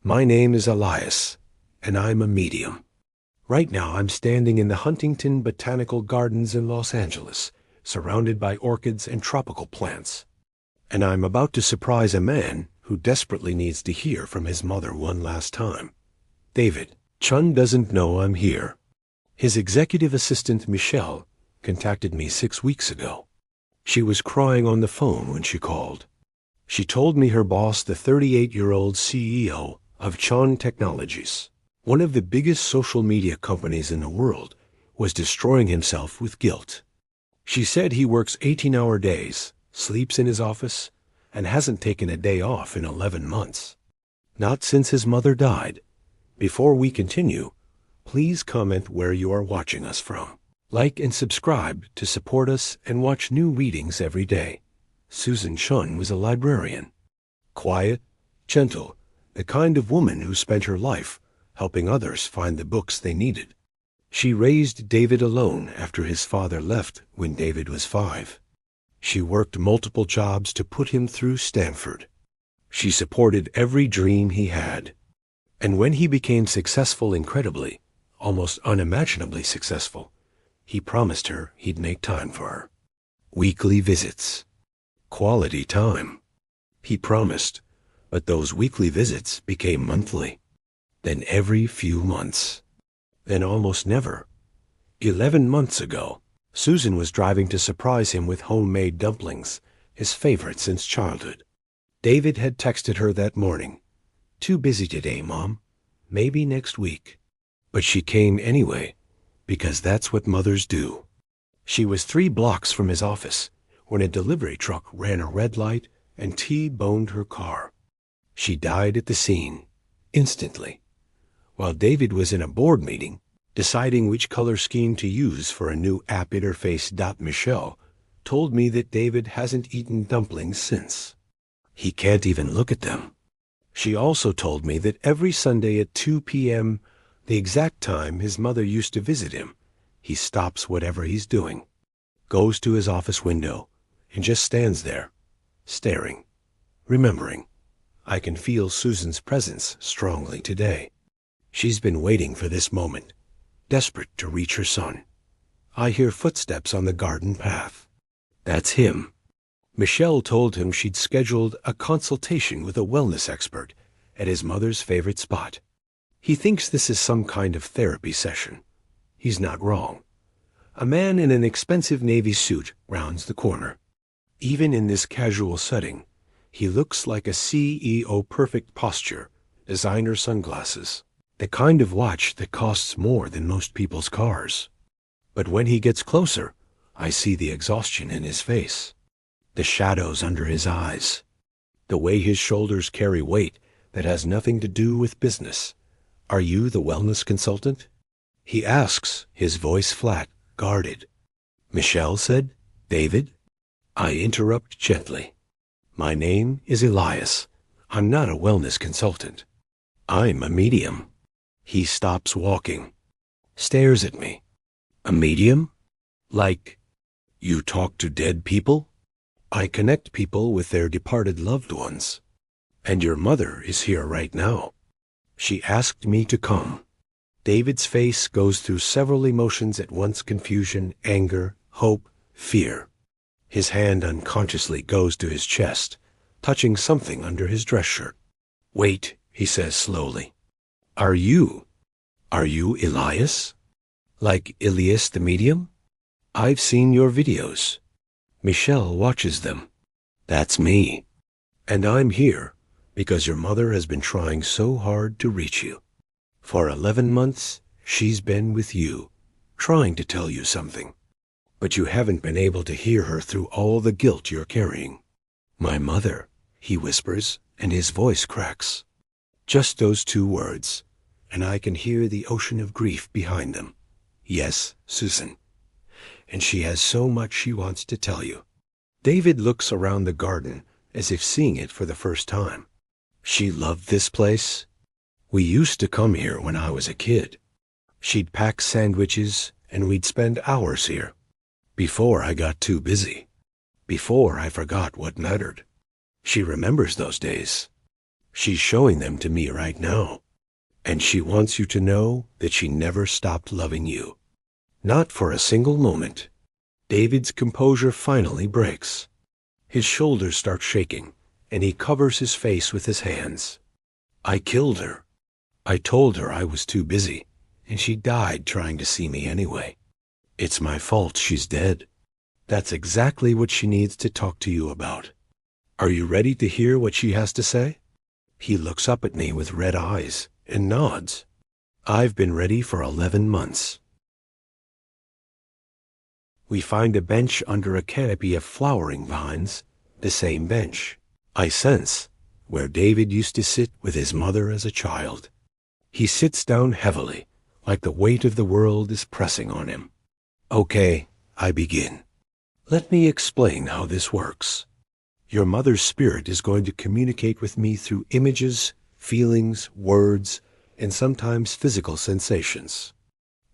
My name is Elias, and I'm a medium. Right now I'm standing in the Huntington Botanical Gardens in Los Angeles, surrounded by orchids and tropical plants. And I'm about to surprise a man who desperately needs to hear from his mother one last time. David, Chun doesn't know I'm here. His executive assistant, Michelle, contacted me 6 weeks ago. She was crying on the phone when she called. She told me her boss, the 38-year-old CEO of Chun Technologies, one of the biggest social media companies in the world, was destroying himself with guilt. She said he works 18-hour days, sleeps in his office, and hasn't taken a day off in 11 months. Not since his mother died. Before we continue, please comment where you are watching us from. Like and subscribe to support us and watch new readings every day. Susan Chun was a librarian. Quiet, gentle, the kind of woman who spent her life helping others find the books they needed. She raised David alone after his father left when David was 5. She worked multiple jobs to put him through Stanford. She supported every dream he had. And when he became successful, incredibly, almost unimaginably successful, he promised her he'd make time for her. Weekly visits. Quality time. He promised, but those weekly visits became monthly. Then every few months. Then almost never. 11 months ago, Susan was driving to surprise him with homemade dumplings, his favorite since childhood. David had texted her that morning, "Too busy today, Mom. Maybe next week." But she came anyway, because that's what mothers do. She was 3 blocks from his office when a delivery truck ran a red light and T-boned her car. She died at the scene, instantly, while David was in a board meeting deciding which color scheme to use for a new app interface. Michelle told me that David hasn't eaten dumplings since. He can't even look at them. She also told me that every Sunday at 2 p.m., the exact time his mother used to visit him, he stops whatever he's doing, goes to his office window, and just stands there, staring, remembering. I can feel Susan's presence strongly today. She's been waiting for this moment, desperate to reach her son. I hear footsteps on the garden path. That's him. Michelle told him she'd scheduled a consultation with a wellness expert at his mother's favorite spot. He thinks this is some kind of therapy session. He's not wrong. A man in an expensive navy suit rounds the corner. Even in this casual setting, he looks like a CEO. Perfect posture, designer sunglasses, the kind of watch that costs more than most people's cars. But when he gets closer, I see the exhaustion in his face, the shadows under his eyes, the way his shoulders carry weight that has nothing to do with business. "Are you the wellness consultant?" he asks, his voice flat, guarded. Michelle said, "David?" I interrupt gently. "My name is Elias. I'm not a wellness consultant. I'm a medium." He stops walking, stares at me. "A medium? Like, you talk to dead people?" "I connect people with their departed loved ones. And your mother is here right now. She asked me to come." David's face goes through several emotions at once: confusion, anger, hope, fear. His hand unconsciously goes to his chest, touching something under his dress shirt. "Wait," he says slowly. Are you Elias? Like Elias the medium? I've seen your videos." Michelle watches them. "That's me. And I'm here because your mother has been trying so hard to reach you. For 11 months, she's been with you, trying to tell you something. But you haven't been able to hear her through all the guilt you're carrying." "My mother," he whispers, and his voice cracks. Just those 2 words, and I can hear the ocean of grief behind them. "Yes, Susan. And she has so much she wants to tell you." David looks around the garden as if seeing it for the first time. "She loved this place. We used to come here when I was a kid. She'd pack sandwiches and we'd spend hours here. Before I got too busy. Before I forgot what mattered. She remembers those days. She's showing them to me right now. And she wants you to know that she never stopped loving you. Not for a single moment. David's composure finally breaks. His shoulders start shaking, and he covers his face with his hands. I killed her. I told her I was too busy, and she died trying to see me anyway. It's my fault she's dead. That's exactly what she needs to talk to you about. Are you ready to hear what she has to say? He looks up at me with red eyes and nods. I've been ready for 11 months. We find a bench under a canopy of flowering vines, the same bench, I sense, where David used to sit with his mother as a child. He sits down heavily, like the weight of the world is pressing on him. Okay, I begin. Let me explain how this works. Your mother's spirit is going to communicate with me through images, feelings, words, and sometimes physical sensations.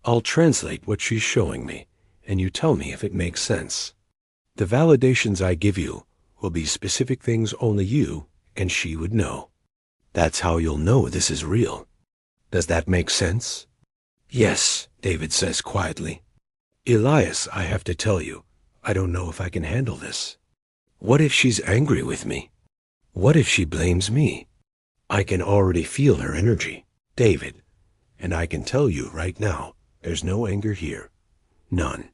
I'll translate what she's showing me, and you tell me if it makes sense. The validations I give you will be specific things only you and she would know. That's how you'll know this is real. Does that make sense? Yes, David says quietly. Elias, I have to tell you, I don't know if I can handle this. What if she's angry with me? What if she blames me? I can already feel her energy, David, and I can tell you right now, there's no anger here. None.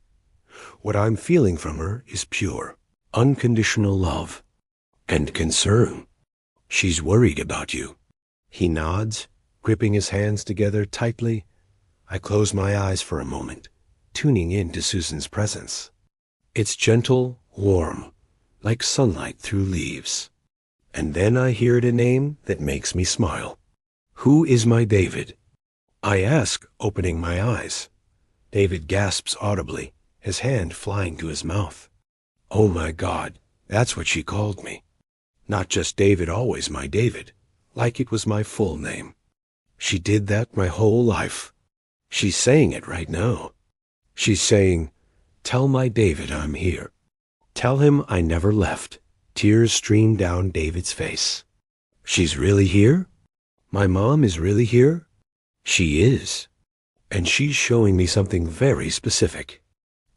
What I'm feeling from her is pure, unconditional love and concern. She's worried about you. He nods, gripping his hands together tightly. I close my eyes for a moment, tuning in to Susan's presence. It's gentle, warm, like sunlight through leaves. And then I hear a name that makes me smile. Who is my David? I ask, opening my eyes. David gasps audibly, his hand flying to his mouth. Oh my God, that's what she called me. Not just David, always my David, like it was my full name. She did that my whole life. She's saying it right now. She's saying, tell my David I'm here. Tell him I never left. Tears stream down David's face. She's really here? My mom is really here? She is. And she's showing me something very specific.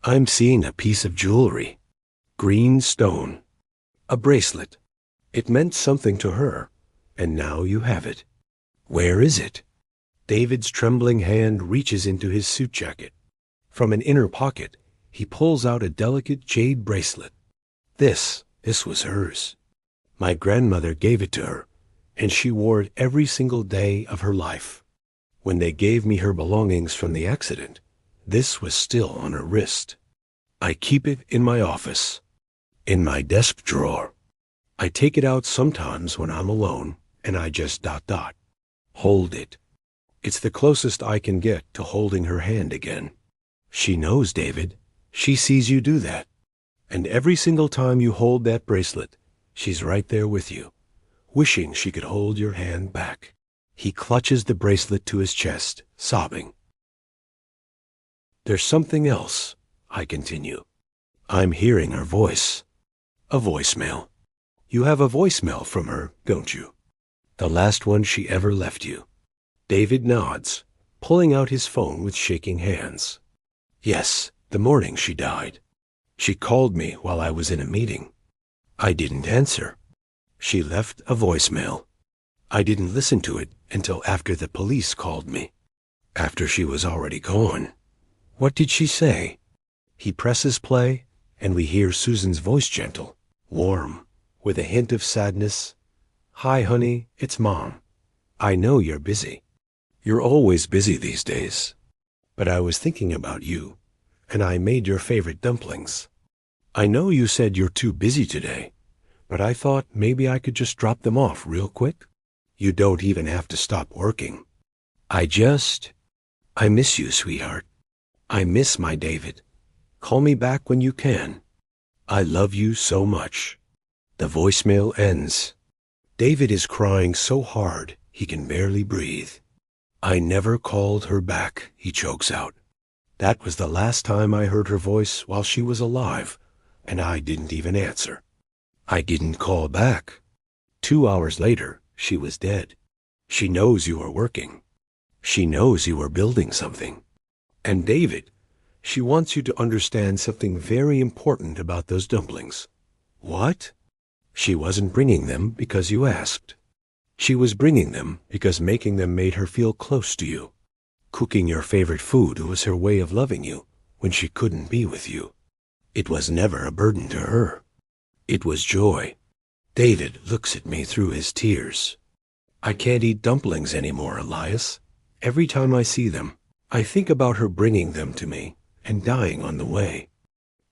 I'm seeing a piece of jewelry. Green stone. A bracelet. It meant something to her, and now you have it. Where is it? David's trembling hand reaches into his suit jacket. From an inner pocket, he pulls out a delicate jade bracelet. This was hers. My grandmother gave it to her, and she wore it every single day of her life. When they gave me her belongings from the accident, this was still on her wrist. I keep it in my office, in my desk drawer. I take it out sometimes when I'm alone, and I just ... hold it. It's the closest I can get to holding her hand again. She knows, David. She sees you do that. And every single time you hold that bracelet, she's right there with you, wishing she could hold your hand back. He clutches the bracelet to his chest, sobbing. There's something else, I continue. I'm hearing her voice. A voicemail. You have a voicemail from her, don't you? The last one she ever left you. David nods, pulling out his phone with shaking hands. Yes, the morning she died. She called me while I was in a meeting. I didn't answer. She left a voicemail. I didn't listen to it until after the police called me. After she was already gone. What did she say? He presses play, and we hear Susan's voice, gentle, warm, with a hint of sadness. Hi, honey, it's Mom. I know you're busy. You're always busy these days. But I was thinking about you, and I made your favorite dumplings. I know you said you're too busy today, but I thought maybe I could just drop them off real quick. You don't even have to stop working. I miss you, sweetheart. I miss my David. Call me back when you can. I love you so much. The voicemail ends. David is crying so hard he can barely breathe. I never called her back, he chokes out. That was the last time I heard her voice while she was alive, and I didn't even answer. I didn't call back. 2 hours later, She was dead. She knows you are working. She knows you are building something. And David, she wants you to understand something very important about those dumplings. What? She wasn't bringing them because you asked. She was bringing them because making them made her feel close to you. Cooking your favorite food was her way of loving you when she couldn't be with you. It was never a burden to her. It was joy. David looks at me through his tears. I can't eat dumplings anymore, Elias. Every time I see them, I think about her bringing them to me and dying on the way.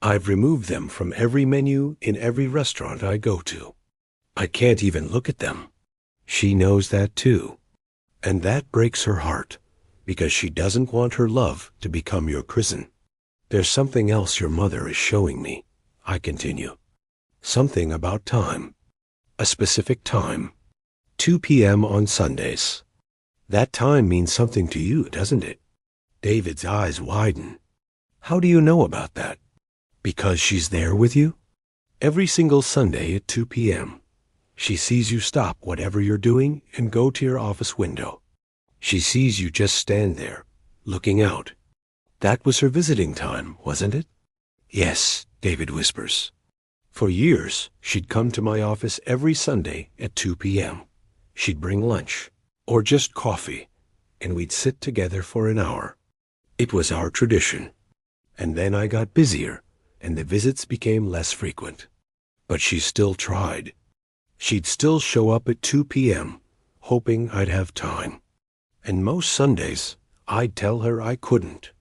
I've removed them from every menu in every restaurant I go to. I can't even look at them. She knows that too. And that breaks her heart, because she doesn't want her love to become your prison. There's something else your mother is showing me, I continue. Something about time. A specific time. 2 p.m. on Sundays. That time means something to you, doesn't it? David's eyes widen. How do you know about that? Because she's there with you? Every single Sunday at 2 p.m. She sees you stop whatever you're doing and go to your office window. She sees you just stand there, looking out. That was her visiting time, wasn't it? Yes, David whispers. For years, she'd come to my office every Sunday at 2 p.m. She'd bring lunch, or just coffee, and we'd sit together for an hour. It was our tradition. And then I got busier, and the visits became less frequent. But she still tried. She'd still show up at 2 p.m., hoping I'd have time. And most Sundays, I'd tell her I couldn't.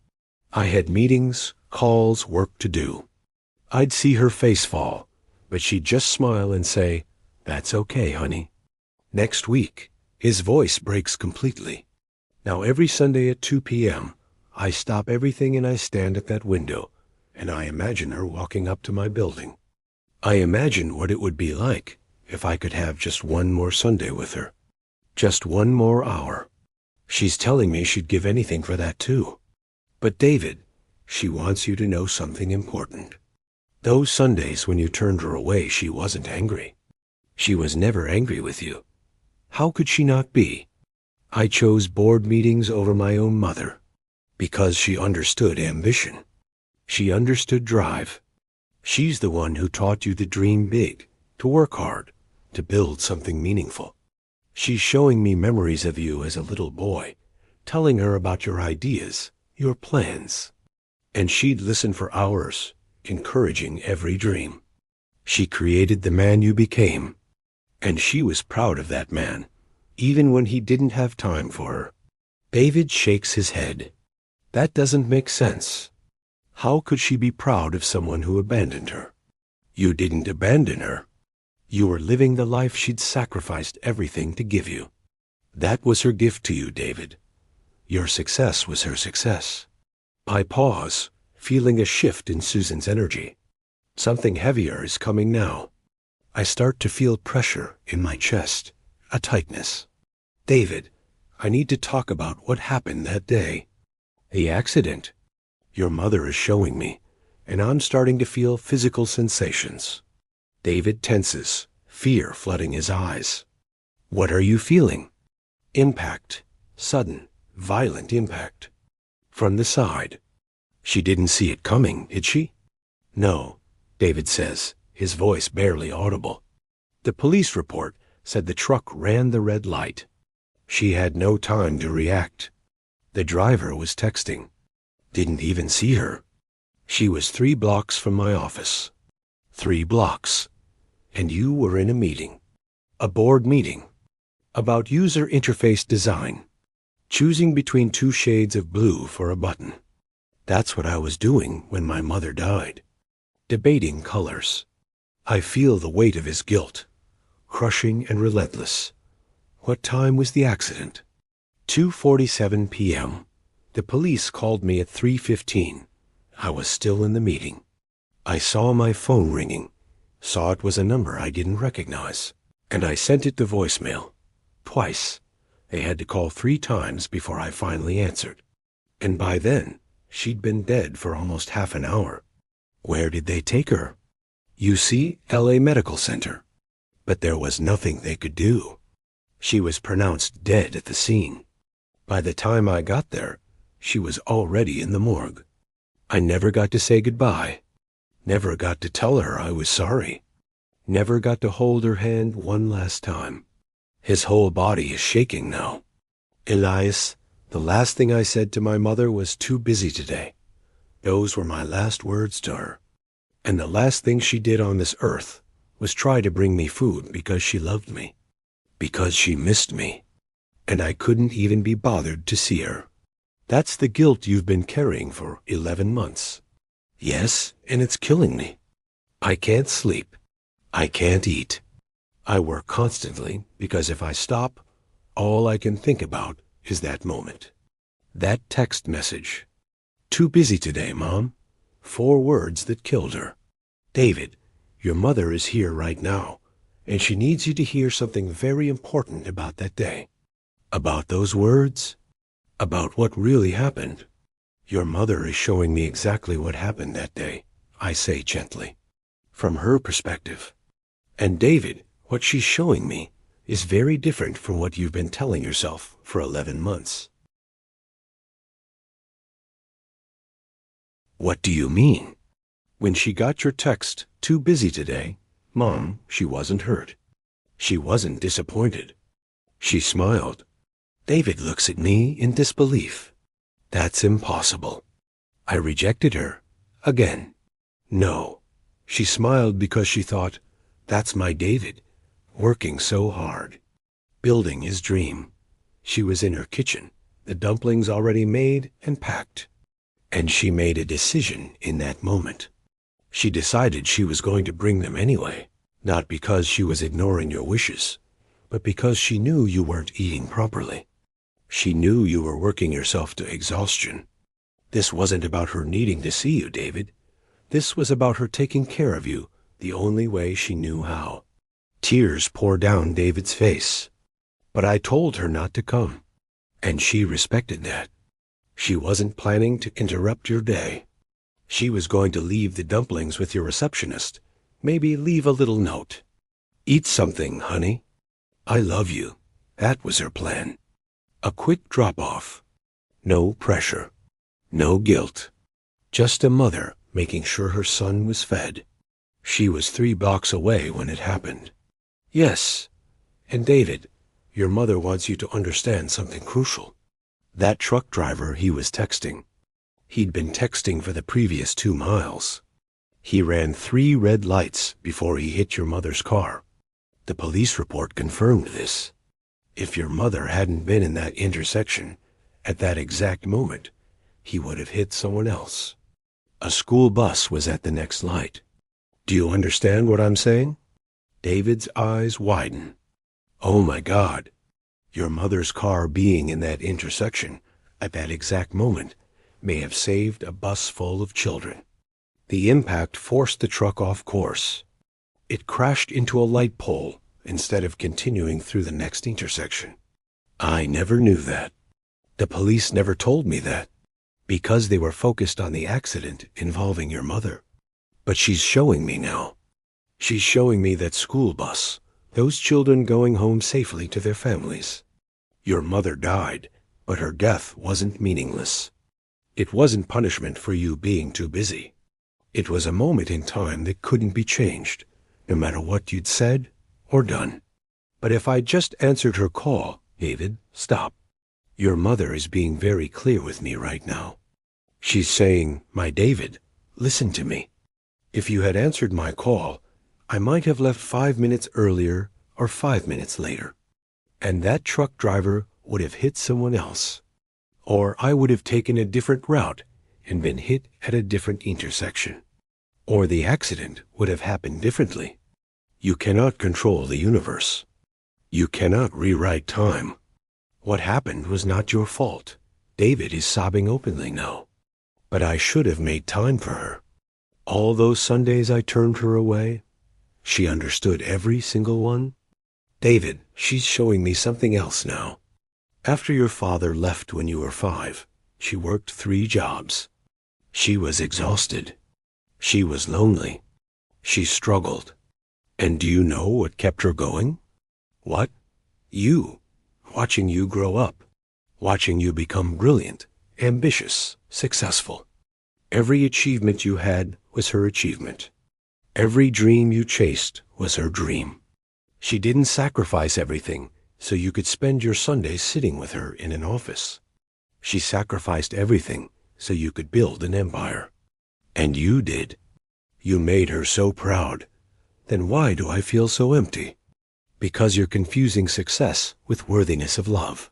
I had meetings, calls, work to do. I'd see her face fall, but she'd just smile and say, "That's okay, honey." Next week, his voice breaks completely. Now every Sunday at 2 p.m., I stop everything and I stand at that window, and I imagine her walking up to my building. I imagine what it would be like if I could have just one more Sunday with her. Just one more hour. She's telling me she'd give anything for that too. But David, she wants you to know something important. Those Sundays when you turned her away, she wasn't angry. She was never angry with you. How could she not be? I chose board meetings over my own mother because she understood ambition. She understood drive. She's the one who taught you to dream big, to work hard, to build something meaningful. She's showing me memories of you as a little boy, telling her about your ideas, your plans. And she'd listen for hours, encouraging every dream. She created the man you became, and she was proud of that man, even when he didn't have time for her. David shakes his head. That doesn't make sense. How could she be proud of someone who abandoned her? You didn't abandon her. You were living the life she'd sacrificed everything to give you. That was her gift to you, David. Your success was her success. I pause, feeling a shift in Susan's energy. Something heavier is coming now. I start to feel pressure in my chest, a tightness. David, I need to talk about what happened that day. The accident. Your mother is showing me, and I'm starting to feel physical sensations. David tenses, fear flooding his eyes. What are you feeling? Impact. Sudden, violent impact. From the side. She didn't see it coming, did she? No, David says, his voice barely audible. The police report said the truck ran the red light. She had no time to react. The driver was texting. Didn't even see her. She was 3 blocks from my office. 3 blocks. And you were in a meeting. A board meeting. About user interface design. Choosing between 2 shades of blue for a button. That's what I was doing when my mother died. Debating colors. I feel the weight of his guilt. Crushing and relentless. What time was the accident? 2:47 p.m. The police called me at 3:15. I was still in the meeting. I saw my phone ringing, saw it was a number I didn't recognize, and I sent it to voicemail. Twice. They had to call 3 times before I finally answered. And by then, she'd been dead for almost half an hour. Where did they take her? UC LA Medical Center. But there was nothing they could do. She was pronounced dead at the scene. By the time I got there, she was already in the morgue. I never got to say goodbye. Never got to tell her I was sorry. Never got to hold her hand one last time. His whole body is shaking now. Elias, the last thing I said to my mother was too busy today. Those were my last words to her. And the last thing she did on this earth was try to bring me food because she loved me. Because she missed me. And I couldn't even be bothered to see her. That's the guilt you've been carrying for 11 months. Yes, and it's killing me. I can't sleep. I can't eat. I work constantly because if I stop, all I can think about is that moment. That text message. Too busy today, Mom. 4 words that killed her. David, your mother is here right now, and she needs you to hear something very important about that day. About those words? About what really happened. Your mother is showing me exactly what happened that day, I say gently, from her perspective. And David, what she's showing me is very different from what you've been telling yourself for 11 months. What do you mean? When she got your text, too busy today, Mom, she wasn't hurt. She wasn't disappointed. She smiled. David looks at me in disbelief. That's impossible. I rejected her. Again. No. She smiled because she thought, that's my David, working so hard, building his dream. She was in her kitchen, the dumplings already made and packed. And she made a decision in that moment. She decided she was going to bring them anyway, not because she was ignoring your wishes, but because she knew you weren't eating properly. She knew you were working yourself to exhaustion. This wasn't about her needing to see you, David. This was about her taking care of you the only way she knew how. Tears poured down David's face. But I told her not to come, and she respected that. She wasn't planning to interrupt your day. She was going to leave the dumplings with your receptionist, maybe leave a little note. Eat something, honey. I love you. That was her plan. A quick drop-off. No pressure. No guilt. Just a mother making sure her son was fed. She was 3 blocks away when it happened. Yes. And David, your mother wants you to understand something crucial. That truck driver he was texting. He'd been texting for the previous 2 miles. He ran 3 red lights before he hit your mother's car. The police report confirmed this. If your mother hadn't been in that intersection at that exact moment, he would have hit someone else. A school bus was at the next light. Do you understand what I'm saying? David's eyes widen. Oh my God. Your mother's car being in that intersection at that exact moment may have saved a bus full of children. The impact forced the truck off course. It crashed into a light pole instead of continuing through the next intersection. I never knew that. The police never told me that, because they were focused on the accident involving your mother. But she's showing me now. She's showing me that school bus, those children going home safely to their families. Your mother died, but her death wasn't meaningless. It wasn't punishment for you being too busy. It was a moment in time that couldn't be changed, no matter what you'd said or done. But if I just answered her call, David, stop. Your mother is being very clear with me right now. She's saying, my David, listen to me. If you had answered my call, I might have left 5 minutes earlier or 5 minutes later, and that truck driver would have hit someone else. Or I would have taken a different route and been hit at a different intersection. Or the accident would have happened differently. You cannot control the universe. You cannot rewrite time. What happened was not your fault. David is sobbing openly now. But I should have made time for her. All those Sundays I turned her away, she understood every single one. David, she's showing me something else now. After your father left when you were 5, she worked 3 jobs. She was exhausted. She was lonely. She struggled. And do you know what kept her going? What? You, watching you grow up, watching you become brilliant, ambitious, successful. Every achievement you had was her achievement. Every dream you chased was her dream. She didn't sacrifice everything so you could spend your Sundays sitting with her in an office. She sacrificed everything so you could build an empire. And you did. You made her so proud. Then why do I feel so empty? Because you're confusing success with worthiness of love.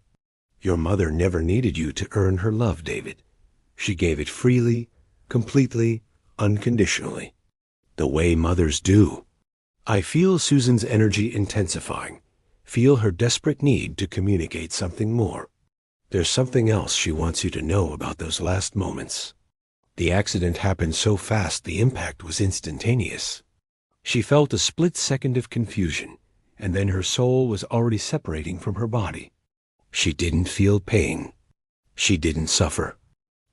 Your mother never needed you to earn her love, David. She gave it freely, completely, unconditionally. The way mothers do. I feel Susan's energy intensifying, feel her desperate need to communicate something more. There's something else she wants you to know about those last moments. The accident happened so fast the impact was instantaneous. She felt a split second of confusion, and then her soul was already separating from her body. She didn't feel pain. She didn't suffer.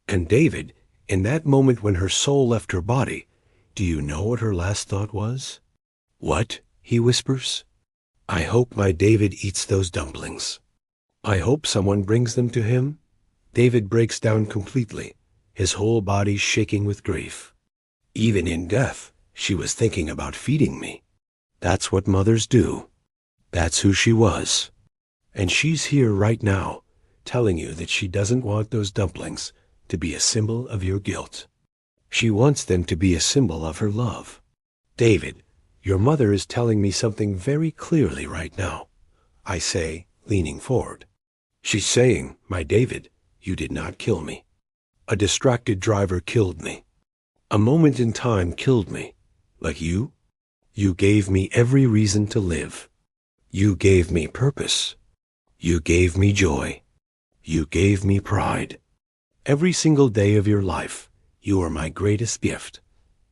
And David, in that moment when her soul left her body, do you know what her last thought was? What? He whispers. I hope my David eats those dumplings. I hope someone brings them to him. David breaks down completely, his whole body shaking with grief. Even in death, she was thinking about feeding me. That's what mothers do. That's who she was. And she's here right now, telling you that she doesn't want those dumplings to be a symbol of your guilt. She wants them to be a symbol of her love. David, your mother is telling me something very clearly right now. I say, leaning forward. She's saying, my David, you did not kill me. A distracted driver killed me. A moment in time killed me. Like you? You gave me every reason to live. You gave me purpose. You gave me joy. You gave me pride. Every single day of your life, you are my greatest gift.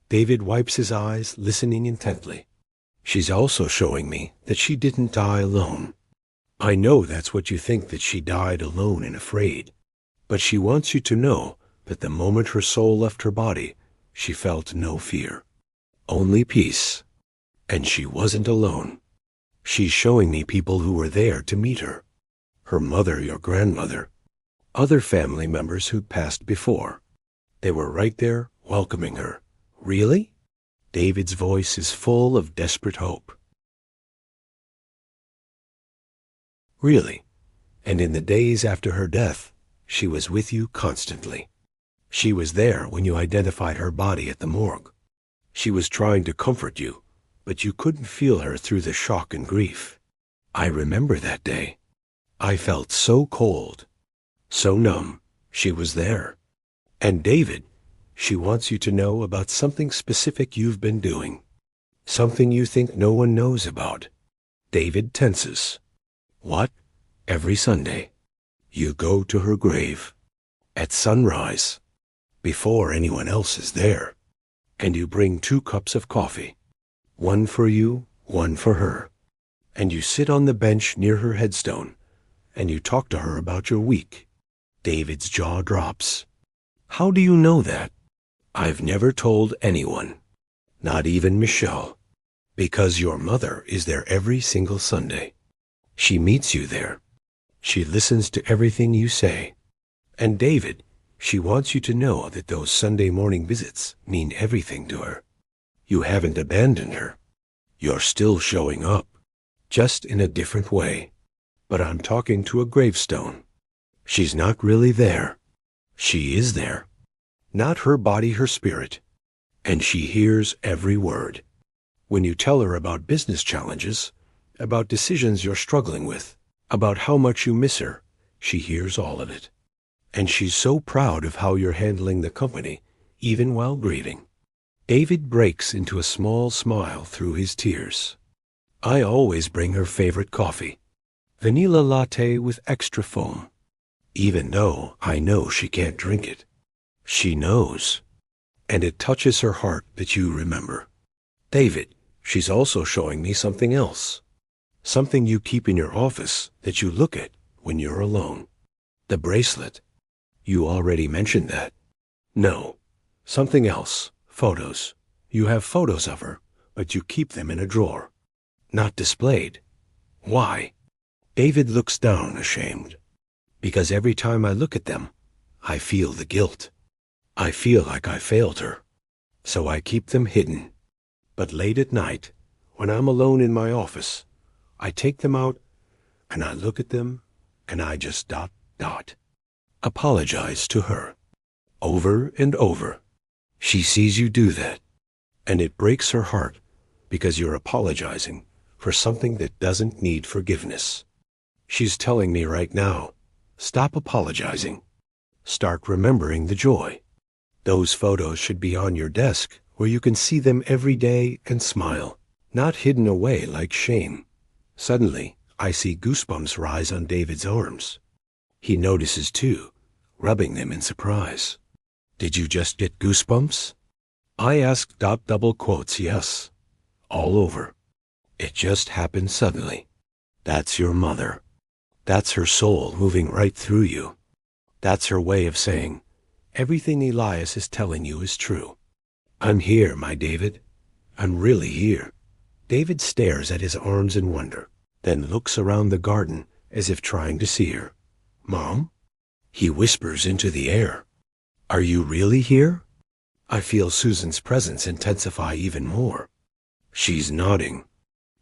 David wipes his eyes, listening intently. She's also showing me that she didn't die alone. I know that's what you think, that she died alone and afraid. But she wants you to know that the moment her soul left her body, she felt no fear. Only peace. And she wasn't alone. She's showing me people who were there to meet her. Her mother, your grandmother. Other family members who'd passed before. They were right there, welcoming her. Really? David's voice is full of desperate hope. Really? And in the days after her death, she was with you constantly. She was there when you identified her body at the morgue. She was trying to comfort you, but you couldn't feel her through the shock and grief. I remember that day. I felt so cold, so numb. She was there. And David, she wants you to know about something specific you've been doing. Something you think no one knows about. David tenses. What? Every Sunday, you go to her grave. At sunrise. Before anyone else is there. And you bring 2 cups of coffee. One for you, one for her. And you sit on the bench near her headstone. And you talk to her about your week. David's jaw drops. How do you know that? I've never told anyone. Not even Michelle. Because your mother is there every single Sunday. She meets you there. She listens to everything you say. And David, she wants you to know that those Sunday morning visits mean everything to her. You haven't abandoned her. You're still showing up. Just in a different way. But I'm talking to a gravestone. She's not really there. She is there. Not her body, her spirit. And she hears every word. When you tell her about business challenges, about decisions you're struggling with, about how much you miss her, she hears all of it. And she's so proud of how you're handling the company, even while grieving. David breaks into a small smile through his tears. I always bring her favorite coffee. Vanilla latte with extra foam. Even though I know she can't drink it. She knows. And it touches her heart that you remember. David, she's also showing me something else. Something you keep in your office that you look at when you're alone. The bracelet. You already mentioned that. No. Something else. Photos. You have photos of her, but you keep them in a drawer. Not displayed. Why? David looks down, ashamed, because every time I look at them, I feel the guilt. I feel like I failed her. So I keep them hidden. But late at night, when I'm alone in my office, I take them out and I look at them and I just apologize to her. Over and over. She sees you do that, and it breaks her heart because you're apologizing for something that doesn't need forgiveness. She's telling me right now, stop apologizing. Start remembering the joy. Those photos should be on your desk where you can see them every day and smile, not hidden away like shame. Suddenly, I see goosebumps rise on David's arms. He notices too, rubbing them in surprise. Did you just get goosebumps? I ask double quotes, yes. All over. It just happened suddenly. That's your mother. That's her soul moving right through you. That's her way of saying, everything Elias is telling you is true. I'm here, my David. I'm really here. David stares at his arms in wonder, then looks around the garden as if trying to see her. Mom? He whispers into the air. Are you really here? I feel Susan's presence intensify even more. She's nodding.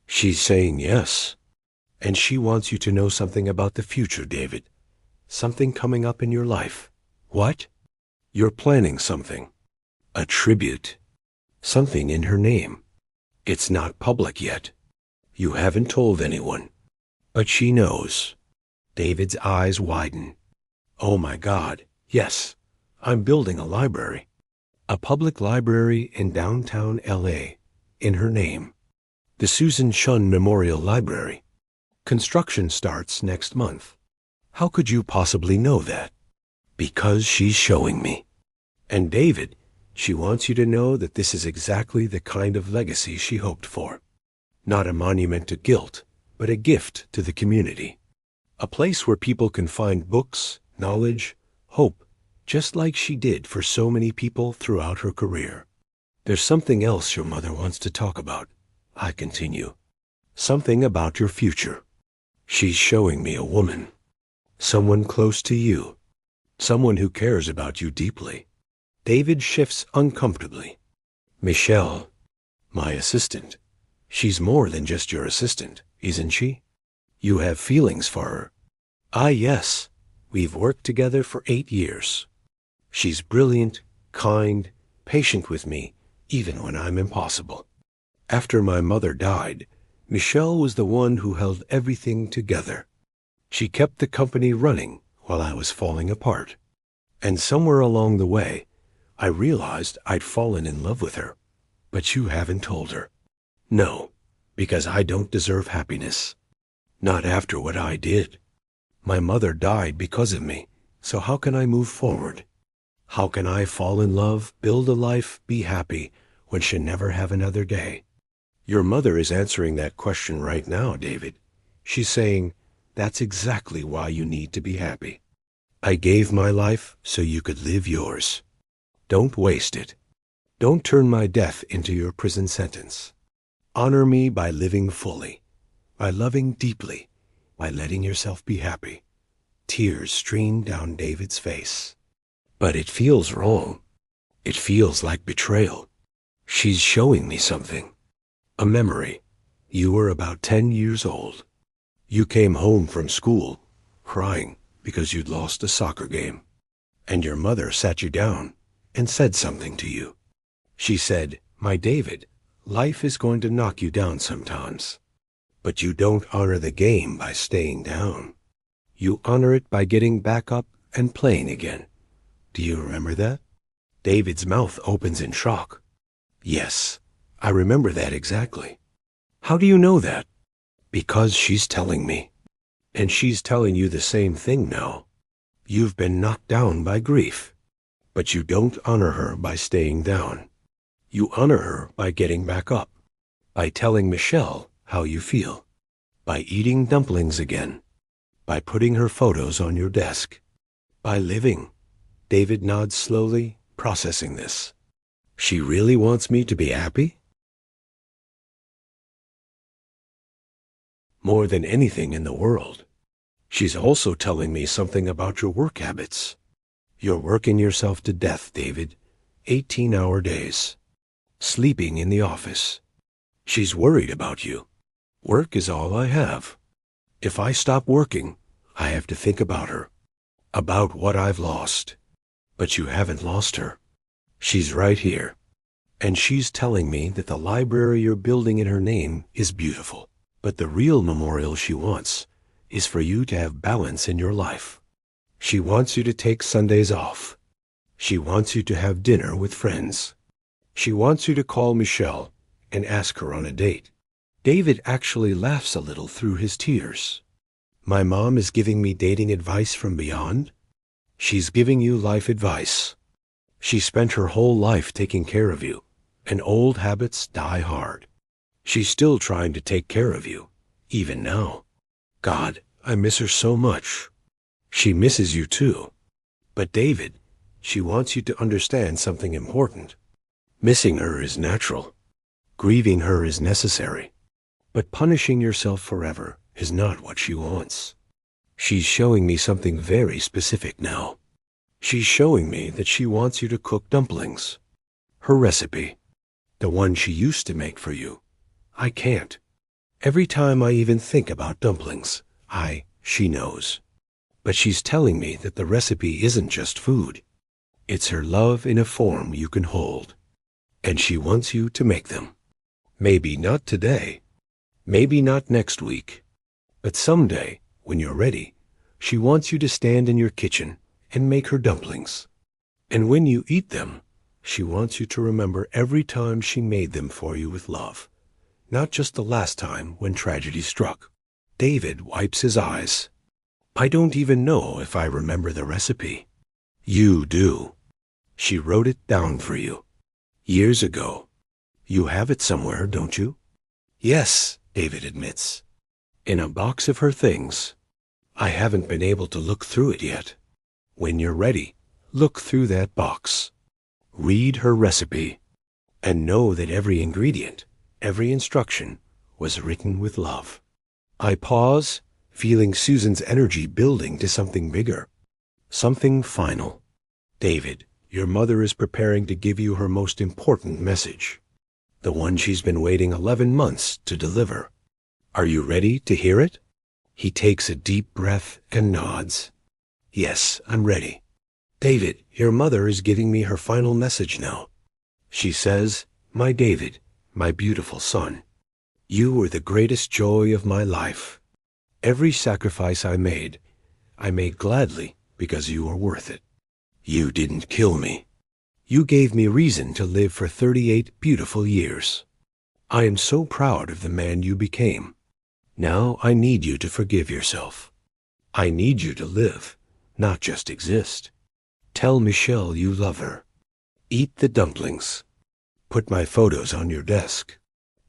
She's saying yes. And she wants you to know something about the future, David. Something coming up in your life. What? You're planning something. A tribute. Something in her name. It's not public yet. You haven't told anyone. But she knows. David's eyes widen. Oh my God, yes. I'm building a library. A public library in downtown L.A. in her name. The Susan Shun Memorial Library. Construction starts next month. How could you possibly know that? Because she's showing me. And David, she wants you to know that this is exactly the kind of legacy she hoped for. Not a monument to guilt, but a gift to the community. A place where people can find books, knowledge, hope, just like she did for so many people throughout her career. There's something else your mother wants to talk about, I continue. Something about your future. She's showing me a woman. Someone close to you. Someone who cares about you deeply. David shifts uncomfortably. Michelle, my assistant. She's more than just your assistant, isn't she? You have feelings for her. Ah, yes. We've worked together for 8 years. She's brilliant, kind, patient with me, even when I'm impossible. After my mother died, Michelle was the one who held everything together. She kept the company running while I was falling apart. And somewhere along the way, I realized I'd fallen in love with her. But you haven't told her. No, because I don't deserve happiness. Not after what I did. My mother died because of me, so how can I move forward? How can I fall in love, build a life, be happy, when she'll never have another day? Your mother is answering that question right now, David. She's saying, that's exactly why you need to be happy. I gave my life so you could live yours. Don't waste it. Don't turn my death into your prison sentence. Honor me by living fully, by loving deeply, by letting yourself be happy. Tears stream down David's face. But it feels wrong. It feels like betrayal. She's showing me something. A memory. You were about 10 years old. You came home from school, crying because you'd lost a soccer game. And your mother sat you down and said something to you. She said, my David, life is going to knock you down sometimes. But you don't honor the game by staying down. You honor it by getting back up and playing again. Do you remember that? David's mouth opens in shock. Yes, I remember that exactly. How do you know that? Because she's telling me. And she's telling you the same thing now. You've been knocked down by grief. But you don't honor her by staying down. You honor her by getting back up. By telling Michelle how you feel. By eating dumplings again. By putting her photos on your desk. By living. David nods slowly, processing this. She really wants me to be happy? More than anything in the world. She's also telling me something about your work habits. You're working yourself to death, David. 18-hour days. Sleeping in the office. She's worried about you. Work is all I have. If I stop working, I have to think about her. About what I've lost. But you haven't lost her. She's right here. And she's telling me that the library you're building in her name is beautiful. But the real memorial she wants is for you to have balance in your life. She wants you to take Sundays off. She wants you to have dinner with friends. She wants you to call Michelle and ask her on a date. David actually laughs a little through his tears. My mom is giving me dating advice from beyond? She's giving you life advice. She spent her whole life taking care of you, and old habits die hard. She's still trying to take care of you, even now. God, I miss her so much. She misses you too. But David, she wants you to understand something important. Missing her is natural. Grieving her is necessary. But punishing yourself forever is not what she wants. She's showing me something very specific now. She's showing me that she wants you to cook dumplings. Her recipe. The one she used to make for you. I can't. Every time I even think about dumplings, she knows. But she's telling me that the recipe isn't just food. It's her love in a form you can hold. And she wants you to make them. Maybe not today. Maybe not next week. But someday, when you're ready, she wants you to stand in your kitchen and make her dumplings. And when you eat them, she wants you to remember every time she made them for you with love. Not just the last time when tragedy struck. David wipes his eyes. I don't even know if I remember the recipe. You do. She wrote it down for you. Years ago. You have it somewhere, don't you? Yes, David admits. In a box of her things. I haven't been able to look through it yet. When you're ready, look through that box. Read her recipe. And know that every ingredient, every instruction, was written with love. I pause, feeling Susan's energy building to something bigger. Something final. David, your mother is preparing to give you her most important message. The one she's been waiting 11 months to deliver. Are you ready to hear it? He takes a deep breath and nods. Yes, I'm ready. David, your mother is giving me her final message now. She says, my David, my beautiful son, you were the greatest joy of my life. Every sacrifice I made gladly because you were worth it. You didn't kill me. You gave me reason to live for 38 beautiful years. I am so proud of the man you became. Now I need you to forgive yourself. I need you to live, not just exist. Tell Michelle you love her. Eat the dumplings. Put my photos on your desk.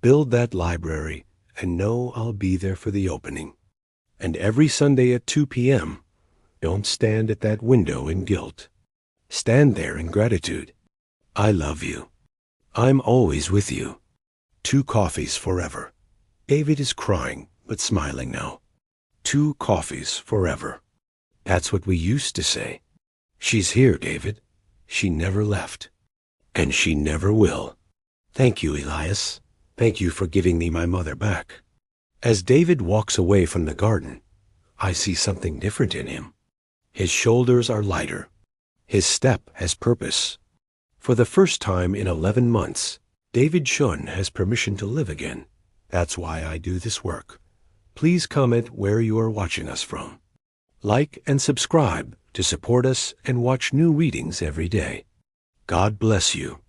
Build that library, and know I'll be there for the opening. And every Sunday at 2 p.m., don't stand at that window in guilt. Stand there in gratitude. I love you. I'm always with you. 2 coffees forever. David is crying, but smiling now. 2 coffees forever. That's what we used to say. She's here, David. She never left. And she never will. Thank you, Elias. Thank you for giving me my mother back. As David walks away from the garden, I see something different in him. His shoulders are lighter. His step has purpose. For the first time in 11 months, David Shun has permission to live again. That's why I do this work. Please comment where you are watching us from. Like and subscribe to support us and watch new readings every day. God bless you.